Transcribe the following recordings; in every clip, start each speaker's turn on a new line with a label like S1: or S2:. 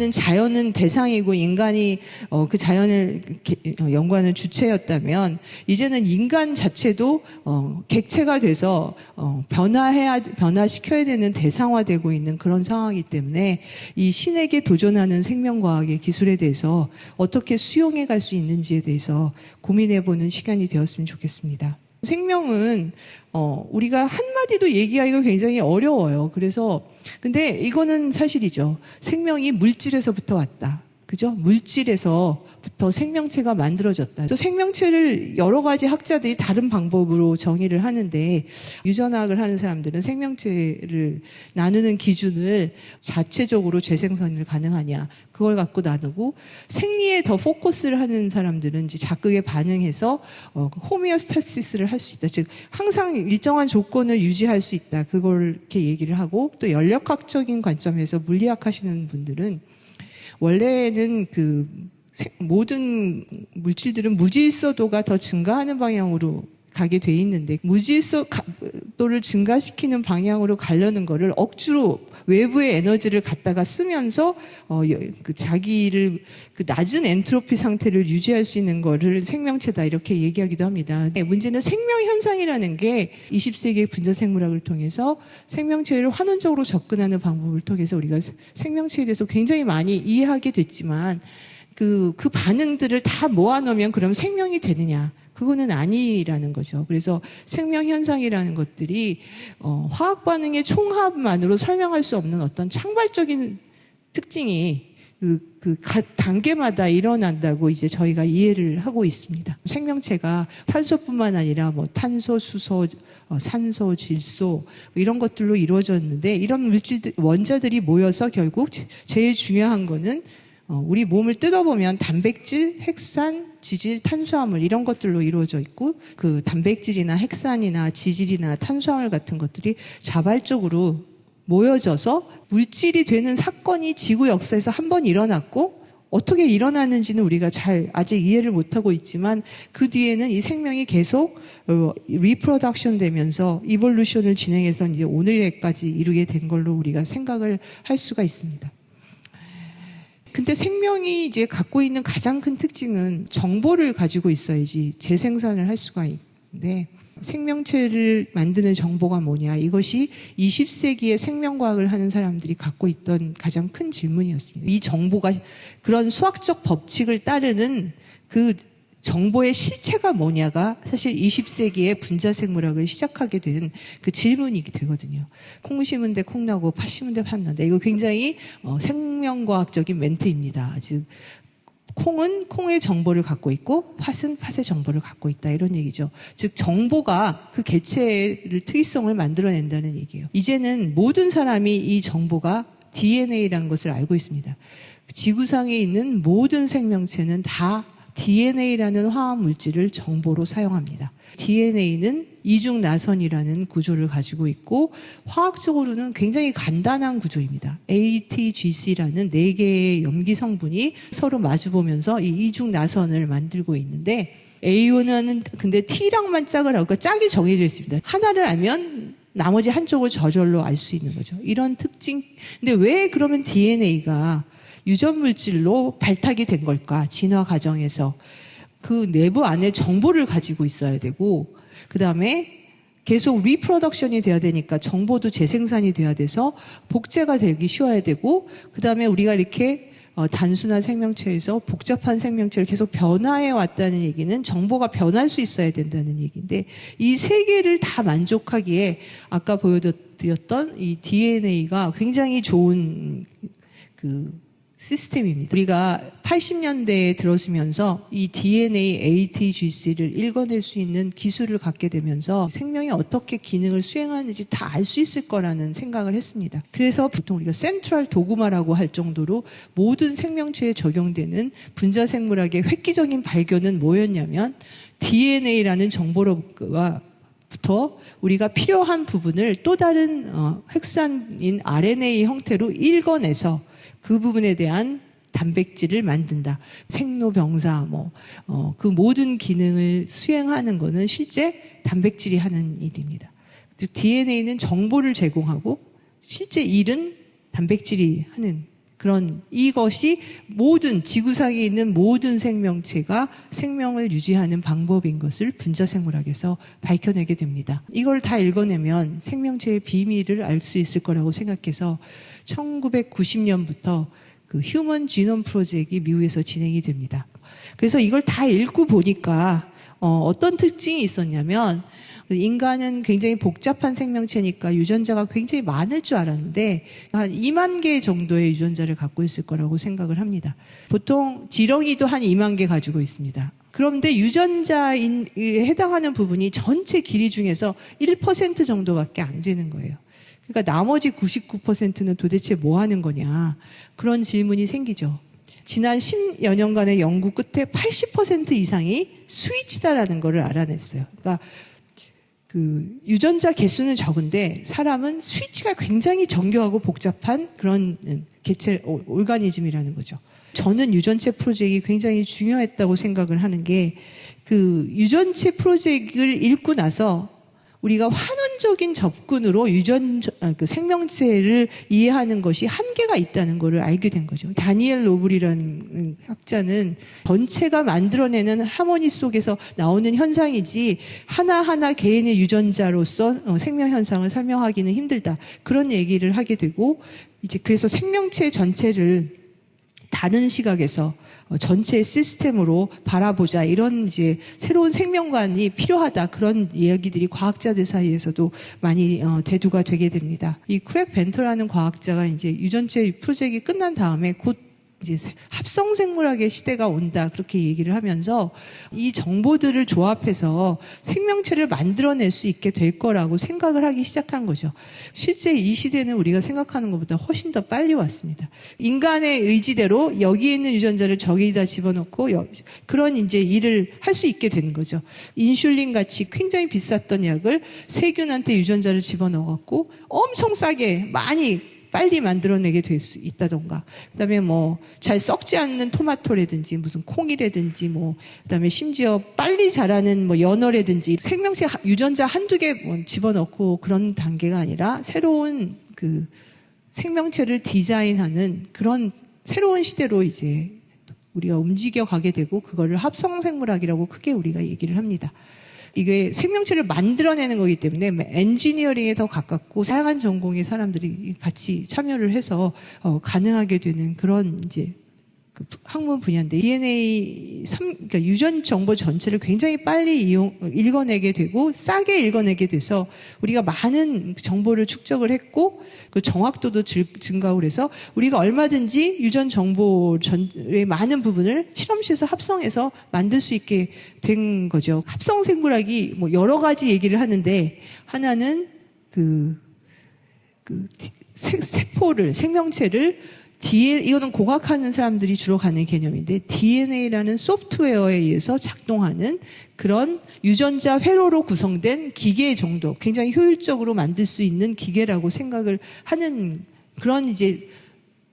S1: 원래는 자연은 대상이고 인간이 그 자연을 연구하는 주체였다면 이제는 인간 자체도 객체가 돼서 변화시켜야 되는 대상화되고 있는 그런 상황이기 때문에 이 신에게 도전하는 생명과학의 기술에 대해서 어떻게 수용해 갈 수 있는지에 대해서 고민해보는 시간이 되었으면 좋겠습니다. 생명은 우리가 한마디도 얘기하기가 굉장히 어려워요. 그래서 근데 이거는 사실이죠. 생명이 물질에서부터 왔다. 그죠? 물질에서부터 생명체가 만들어졌다. 그래서 생명체를 여러 가지 학자들이 다른 방법으로 정의를 하는데 유전학을 하는 사람들은 생명체를 나누는 기준을 자체적으로 재생산을 가능하냐 그걸 갖고 나누고 생리에 더 포커스를 하는 사람들은 이제 자극에 반응해서 호메오스타시스를 할 수 있다. 즉 항상 일정한 조건을 유지할 수 있다. 그걸 이렇게 얘기를 하고 또 연력학적인 관점에서 물리학 하시는 분들은 원래는 그 모든 물질들은 무질서도가 더 증가하는 방향으로 가게 돼 있는데 무질서도를 증가시키는 방향으로 가려는 거를 억지로 외부의 에너지를 갖다가 쓰면서 그 자기를 그 낮은 엔트로피 상태를 유지할 수 있는 거를 생명체다 이렇게 얘기하기도 합니다. 문제는 생명 현상이라는 게 20세기의 분자생물학을 통해서 생명체를 환원적으로 접근하는 방법을 통해서 우리가 생명체에 대해서 굉장히 많이 이해하게 됐지만 그 반응들을 다 모아놓으면 그럼 생명이 되느냐? 그거는 아니라는 거죠. 그래서 생명 현상이라는 것들이 화학 반응의 총합만으로 설명할 수 없는 어떤 창발적인 특징이 각 단계마다 일어난다고 이제 저희가 이해를 하고 있습니다. 생명체가 탄소뿐만 아니라 뭐 탄소, 수소, 산소, 질소 이런 것들로 이루어졌는데 이런 물질들 원자들이 모여서 결국 제일 중요한 거는 우리 몸을 뜯어보면 단백질, 핵산, 지질, 탄수화물 이런 것들로 이루어져 있고 그 단백질이나 핵산이나 지질이나 탄수화물 같은 것들이 자발적으로 모여져서 물질이 되는 사건이 지구 역사에서 한 번 일어났고 어떻게 일어났는지는 우리가 잘 아직 이해를 못하고 있지만 그 뒤에는 이 생명이 계속 리프로덕션 되면서 이볼루션을 진행해서 이제 오늘까지 이르게 된 걸로 우리가 생각을 할 수가 있습니다. 근데 생명이 이제 갖고 있는 가장 큰 특징은 정보를 가지고 있어야지 재생산을 할 수가 있는데 생명체를 만드는 정보가 뭐냐 이것이 20세기의 생명과학을 하는 사람들이 갖고 있던 가장 큰 질문이었습니다. 이 정보가 그런 수학적 법칙을 따르는 그 정보의 실체가 뭐냐가 사실 20세기의 분자생물학을 시작하게 된 그 질문이 되거든요. 콩 심은 데 콩 나고 팥 심은 데 팥 난다. 이거 굉장히 생명과학적인 멘트입니다. 즉 콩은 콩의 정보를 갖고 있고 팥은 팥의 정보를 갖고 있다 이런 얘기죠. 즉 정보가 그 개체를 특이성을 만들어낸다는 얘기예요. 이제는 모든 사람이 이 정보가 DNA라는 것을 알고 있습니다. 지구상에 있는 모든 생명체는 다 DNA라는 화학 물질을 정보로 사용합니다. DNA는 이중나선이라는 구조를 가지고 있고 화학적으로는 굉장히 간단한 구조입니다. ATGC라는 4개의 염기 성분이 서로 마주보면서 이 이중나선을 만들고 있는데 A는 근데 T랑만 짝을 하고 짝이 정해져 있습니다. 하나를 알면 나머지 한쪽을 저절로 알 수 있는 거죠. 이런 특징. 근데 왜 그러면 DNA가 유전 물질로 발탁이 된 걸까? 진화 과정에서 그 내부 안에 정보를 가지고 있어야 되고 그 다음에 계속 리프로덕션이 돼야 되니까 정보도 재생산이 돼야 돼서 복제가 되기 쉬워야 되고 그 다음에 우리가 이렇게 단순한 생명체에서 복잡한 생명체를 계속 변화해 왔다는 얘기는 정보가 변할 수 있어야 된다는 얘기인데 이 세 개를 다 만족하기에 아까 보여드렸던 이 DNA가 굉장히 좋은 그 시스템입니다. 우리가 80년대에 들어서면서 이 DNA ATGC를 읽어낼 수 있는 기술을 갖게 되면서 생명이 어떻게 기능을 수행하는지 다 알 수 있을 거라는 생각을 했습니다. 그래서 보통 우리가 센트럴 도그마라고 할 정도로 모든 생명체에 적용되는 분자생물학의 획기적인 발견은 뭐였냐면 DNA라는 정보로부터 우리가 필요한 부분을 또 다른 핵산인 RNA 형태로 읽어내서 그 부분에 대한 단백질을 만든다. 생로병사 그 모든 기능을 수행하는 것은 실제 단백질이 하는 일입니다. 즉 DNA는 정보를 제공하고 실제 일은 단백질이 하는 그런 이것이 모든 지구상에 있는 모든 생명체가 생명을 유지하는 방법인 것을 분자생물학에서 밝혀내게 됩니다. 이걸 다 읽어내면 생명체의 비밀을 알 수 있을 거라고 생각해서 1990년부터 그 휴먼 지놈 프로젝트가 미국에서 진행이 됩니다. 그래서 이걸 다 읽고 보니까 어떤 특징이 있었냐면 인간은 굉장히 복잡한 생명체니까 유전자가 굉장히 많을 줄 알았는데 한 2만 개 정도의 유전자를 갖고 있을 거라고 생각을 합니다. 보통 지렁이도 한 2만 개 가지고 있습니다. 그런데 유전자에 해당하는 부분이 전체 길이 중에서 1% 정도밖에 안 되는 거예요. 그러니까 나머지 99%는 도대체 뭐 하는 거냐, 그런 질문이 생기죠. 지난 10여 년간의 연구 끝에 80% 이상이 스위치다라는 것을 알아냈어요. 그러니까 그 유전자 개수는 적은데 사람은 스위치가 굉장히 정교하고 복잡한 그런 개체 오르가니즘이라는 거죠. 저는 유전체 프로젝트가 굉장히 중요했다고 생각을 하는 게 그 유전체 프로젝트를 읽고 나서 우리가 환원적인 접근으로 그 생명체를 이해하는 것이 한계가 있다는 것을 알게 된 거죠. 다니엘 노블이라는 학자는 전체가 만들어내는 하모니 속에서 나오는 현상이지 하나하나 개인의 유전자로서 생명 현상을 설명하기는 힘들다, 그런 얘기를 하게 되고, 이제 그래서 생명체 전체를 다른 시각에서 전체 시스템으로 바라보자, 이런 이제 새로운 생명관이 필요하다, 그런 이야기들이 과학자들 사이에서도 많이 대두가 되게 됩니다. 이 크랙 벤터라는 과학자가 이제 유전체 프로젝트가 끝난 다음에 곧 이제 합성생물학의 시대가 온다, 그렇게 얘기를 하면서 이 정보들을 조합해서 생명체를 만들어낼 수 있게 될 거라고 생각을 하기 시작한 거죠. 실제 이 시대는 우리가 생각하는 것보다 훨씬 더 빨리 왔습니다. 인간의 의지대로 여기에 있는 유전자를 저기다 집어넣고 그런 이제 일을 할 수 있게 되는 거죠. 인슐린 같이 굉장히 비쌌던 약을 세균한테 유전자를 집어넣었고 엄청 싸게 많이 빨리 만들어내게 될 수 있다던가, 그다음에 뭐 잘 썩지 않는 토마토라든지 무슨 콩이라든지 뭐 그다음에 심지어 빨리 자라는 뭐 연어라든지 생명체 유전자 한두 개 집어넣고 그런 단계가 아니라 새로운 그 생명체를 디자인하는 그런 새로운 시대로 이제 우리가 움직여 가게 되고, 그거를 합성생물학이라고 크게 우리가 얘기를 합니다. 이게 생명체를 만들어내는 거기 때문에 엔지니어링에 더 가깝고 다양한 전공의 사람들이 같이 참여를 해서 가능하게 되는 그런 이제 그 학문 분야인데, DNA 그러니까 유전 정보 전체를 굉장히 빨리 읽어내게 되고 싸게 읽어내게 돼서 우리가 많은 정보를 축적을 했고 그 정확도도 증가하고, 그래서 우리가 얼마든지 유전 정보의 많은 부분을 실험실에서 합성해서 만들 수 있게 된 거죠. 합성 생물학이 뭐 여러 가지 얘기를 하는데, 하나는 세포를, 생명체를 이거는 공학하는 사람들이 주로 가는 개념인데, DNA라는 소프트웨어에 의해서 작동하는 그런 유전자 회로로 구성된 기계 정도, 굉장히 효율적으로 만들 수 있는 기계라고 생각을 하는 그런 이제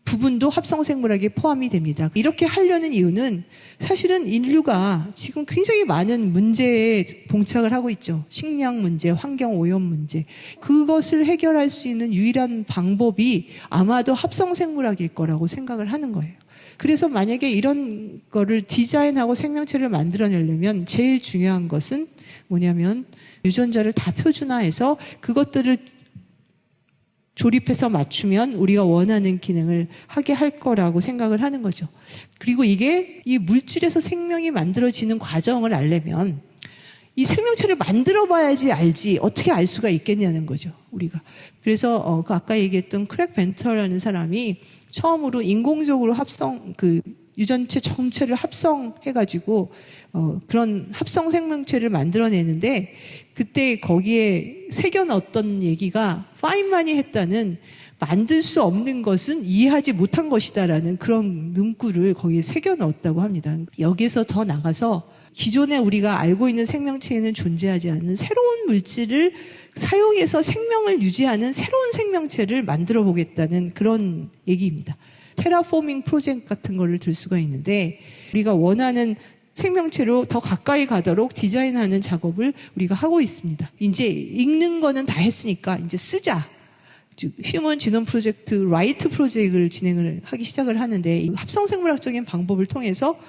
S1: 부분도 합성생물학에 포함이 됩니다. 이렇게 하려는 이유는 사실은 인류가 지금 굉장히 많은 문제에 봉착을 하고 있죠. 식량 문제, 환경 오염 문제. 그것을 해결할 수 있는 유일한 방법이 아마도 합성생물학일 거라고 생각을 하는 거예요. 그래서 만약에 이런 거를 디자인하고 생명체를 만들어내려면 제일 중요한 것은 뭐냐면 유전자를 다 표준화해서 그것들을 조립해서 맞추면 우리가 원하는 기능을 하게 할 거라고 생각을 하는 거죠. 그리고 이게 이 물질에서 생명이 만들어지는 과정을 알려면 이 생명체를 만들어 봐야지 알지 어떻게 알 수가 있겠냐는 거죠, 우리가. 그래서 그 아까 얘기했던 크랙 벤터라는 사람이 처음으로 인공적으로 유전체 전체를 합성해가지고 그런 합성 생명체를 만들어내는데, 그때 거기에 새겨 넣었던 얘기가 파인만이 했다는 만들 수 없는 것은 이해하지 못한 것이다라는 그런 문구를 거기에 새겨 넣었다고 합니다. 여기서 더 나가서 기존에 우리가 알고 있는 생명체에는 존재하지 않는 새로운 물질을 사용해서 생명을 유지하는 새로운 생명체를 만들어 보겠다는 그런 얘기입니다. 테라포밍 프로젝트 같은 거를 들 수가 있는데, 우리가 원하는 생명체로 더 가까이 가도록 디자인하는 작업을 우리가 하고 있습니다. 이제 읽는 거는 다 했으니까 이제 쓰자. 휴먼 지놈 프로젝트 라이트 프로젝트를 진행을 하기 시작을 하는데, 이 합성생물학적인 방법을 통해서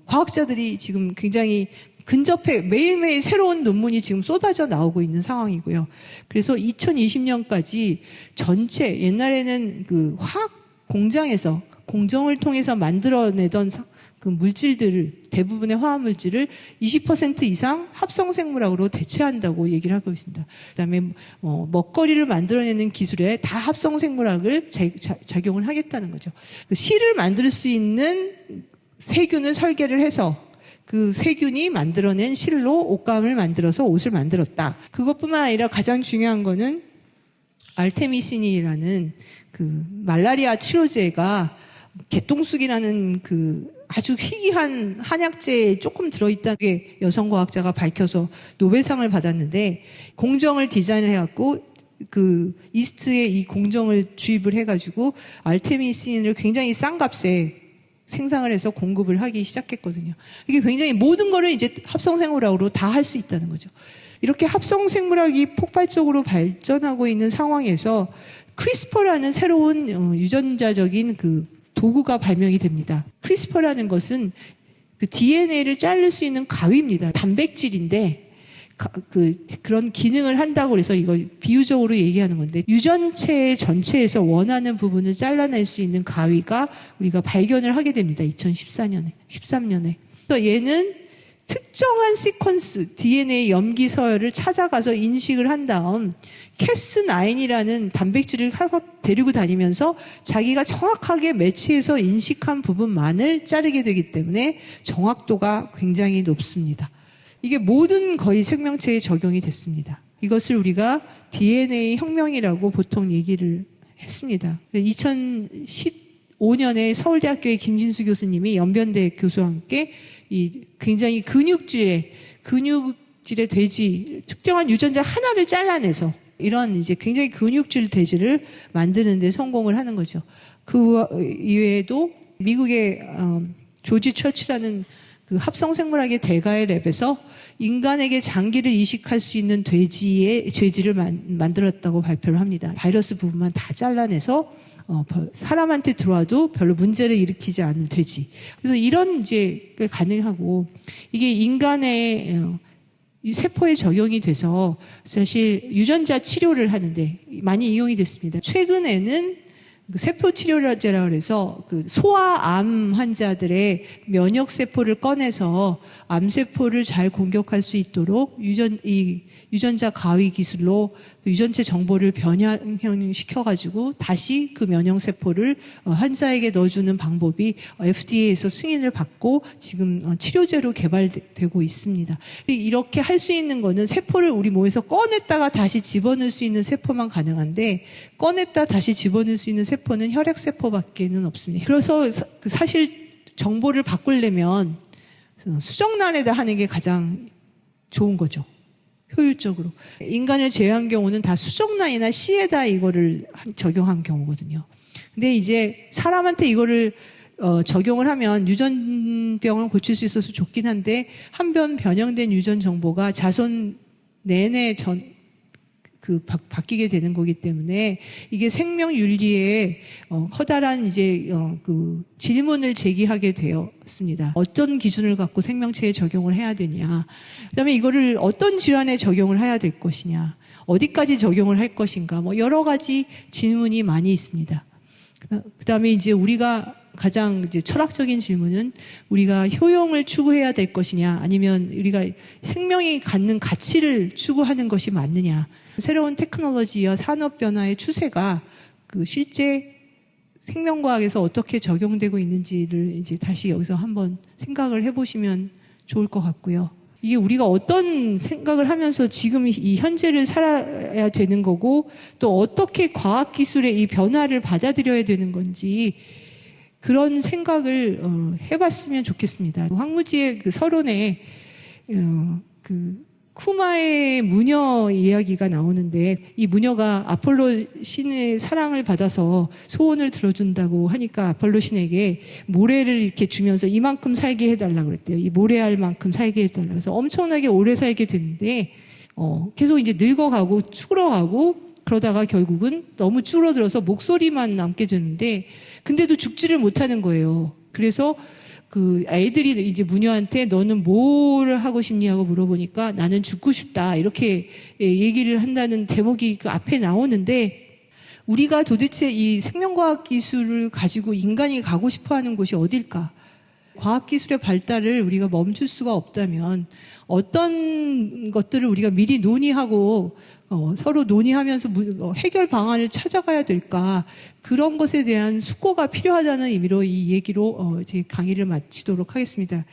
S1: 과학자들이 지금 굉장히 근접해 매일매일 새로운 논문이 지금 쏟아져 나오고 있는 상황이고요. 그래서 2020년까지 전체 옛날에는 그 화학 공장에서 공정을 통해서 만들어내던 그 물질들을, 대부분의 화학 물질을 20% 이상 합성생물학으로 대체한다고 얘기를 하고 있습니다. 그다음에 먹거리를 만들어내는 기술에 다 합성생물학을 작용을 하겠다는 거죠. 그 실을 만들 수 있는 세균을 설계를 해서 그 세균이 만들어낸 실로 옷감을 만들어서 옷을 만들었다. 그것뿐만 아니라 가장 중요한 거는 알테미신이라는 그 말라리아 치료제가 개똥쑥이라는 그 아주 희귀한 한약재에 조금 들어있다는 게 여성 과학자가 밝혀서 노벨상을 받았는데, 공정을 디자인을 해갖고 그 이스트에 이 공정을 주입을 해가지고 알테미신을 굉장히 싼 값에 생산을 해서 공급을 하기 시작했거든요. 이게 굉장히 모든 거를 이제 합성생물학으로 다 할 수 있다는 거죠. 이렇게 합성생물학이 폭발적으로 발전하고 있는 상황에서 크리스퍼라는 새로운 유전자적인 그 도구가 발명이 됩니다. 크리스퍼라는 것은 그 DNA를 자를 수 있는 가위입니다. 단백질인데 그런 기능을 한다고 해서 이걸 비유적으로 얘기하는 건데, 유전체 전체에서 원하는 부분을 잘라낼 수 있는 가위가 우리가 발견을 하게 됩니다. 13년에. 그래서 얘는 특정한 시퀀스, DNA 염기 서열을 찾아가서 인식을 한 다음 캐스9이라는 단백질을 데리고 다니면서 자기가 정확하게 매치해서 인식한 부분만을 자르게 되기 때문에 정확도가 굉장히 높습니다. 이게 모든 거의 생명체에 적용이 됐습니다. 이것을 우리가 DNA 혁명이라고 보통 얘기를 했습니다. 2015년에 서울대학교의 김진수 교수님이 연변대 교수와 함께 이 굉장히 근육질의 돼지, 특정한 유전자 하나를 잘라내서 이런 이제 굉장히 근육질 돼지를 만드는 데 성공을 하는 거죠. 그 이외에도 미국의 조지 처치라는 그 합성생물학의 대가의 랩에서 인간에게 장기를 이식할 수 있는 돼지를 만들었다고 발표를 합니다. 바이러스 부분만 다 잘라내서 사람한테 들어와도 별로 문제를 일으키지 않는 돼지. 그래서 이런 이제 가능하고, 이게 인간의 세포에 적용이 돼서 사실 유전자 치료를 하는데 많이 이용이 됐습니다. 최근에는 세포 치료제라고 해서 그 소아암 환자들의 면역 세포를 꺼내서 암 세포를 잘 공격할 수 있도록 유전자 가위 기술로 유전체 정보를 변형시켜가지고 다시 그 면역 세포를 환자에게 넣어주는 방법이 FDA에서 승인을 받고 지금 치료제로 개발되고 있습니다. 이렇게 할 수 있는 거는 세포를 우리 몸에서 꺼냈다가 다시 집어넣을 수 있는 세포만 가능한데, 꺼냈다 다시 집어넣을 수 있는 세포는 혈액세포밖에는 없습니다. 그래서 사실 정보를 바꾸려면 수정란에다 하는 게 가장 좋은 거죠. 효율적으로. 인간을 제외한 경우는 다 수정란이나 씨에다 이거를 적용한 경우거든요. 근데 이제 사람한테 이거를 적용을 하면 유전병을 고칠 수 있어서 좋긴 한데, 한 번 변형된 유전 정보가 자손 내내 바뀌게 되는 거기 때문에 이게 생명 윤리에 커다란 이제 그 질문을 제기하게 되었습니다. 어떤 기준을 갖고 생명체에 적용을 해야 되냐, 그다음에 이거를 어떤 질환에 적용을 해야 될 것이냐, 어디까지 적용을 할 것인가, 뭐 여러 가지 질문이 많이 있습니다. 그다음에 이제 우리가 가장 이제 철학적인 질문은, 우리가 효용을 추구해야 될 것이냐, 아니면 우리가 생명이 갖는 가치를 추구하는 것이 맞느냐. 새로운 테크놀로지와 산업 변화의 추세가 그 실제 생명과학에서 어떻게 적용되고 있는지를 이제 다시 여기서 한번 생각을 해보시면 좋을 것 같고요. 이게 우리가 어떤 생각을 하면서 지금 이 현재를 살아야 되는 거고, 또 어떻게 과학기술의 이 변화를 받아들여야 되는 건지, 그런 생각을 해봤으면 좋겠습니다. 황무지의 그 서론에 그 쿠마의 무녀 이야기가 나오는데, 이 무녀가 아폴로 신의 사랑을 받아서 소원을 들어준다고 하니까 아폴로 신에게 모래를 이렇게 주면서 이만큼 살게 해달라고 그랬대요. 이 모래알 만큼 살게 해달라고 해서 엄청나게 오래 살게 됐는데 계속 이제 늙어가고 추러가고 그러다가 결국은 너무 줄어들어서 목소리만 남게 되는데, 근데도 죽지를 못하는 거예요. 그래서 그 애들이 이제 무녀한테 너는 뭘 하고 싶냐고 물어보니까 나는 죽고 싶다 이렇게 얘기를 한다는 대목이 그 앞에 나오는데, 우리가 도대체 이 생명과학 기술을 가지고 인간이 가고 싶어하는 곳이 어딜까? 과학기술의 발달을 우리가 멈출 수가 없다면 어떤 것들을 우리가 미리 논의하고 서로 논의하면서 해결 방안을 찾아가야 될까? 그런 것에 대한 숙고가 필요하다는 의미로 이 얘기로 제 강의를 마치도록 하겠습니다.